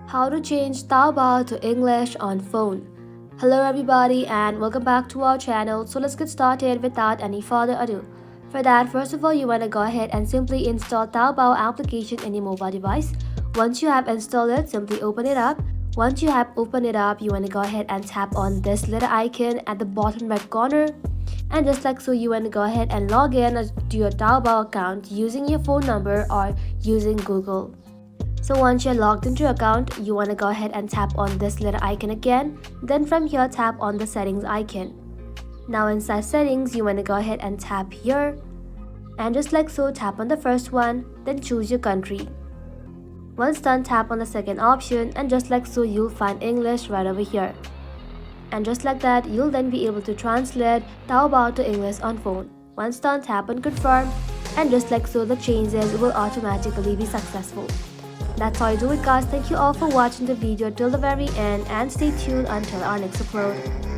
How to change Taobao to English on phone. Hello everybody and welcome back to our channel. So let's get started without any further ado. For that, first of all, you want to go ahead and simply install Taobao application in your mobile device. Once you have installed it, simply open it up. Once you have opened it up, you want to go ahead and tap on this little icon at the bottom right corner. And just like so, you want to go ahead and log in to your Taobao account using your phone number or using Google. So once you're logged into your account, you want to go ahead and tap on this little icon again. Then from here, tap on the settings icon. Now inside settings, you want to go ahead and tap here. And just like so, tap on the first one, then choose your country. Once done, tap on the second option, and just like so, you'll find English right over here. And just like that, you'll then be able to translate Taobao to English on phone. Once done, tap on confirm, and just like so, the changes will automatically be successful. That's how you do it, guys. Thank you all for watching the video till the very end and stay tuned until our next upload.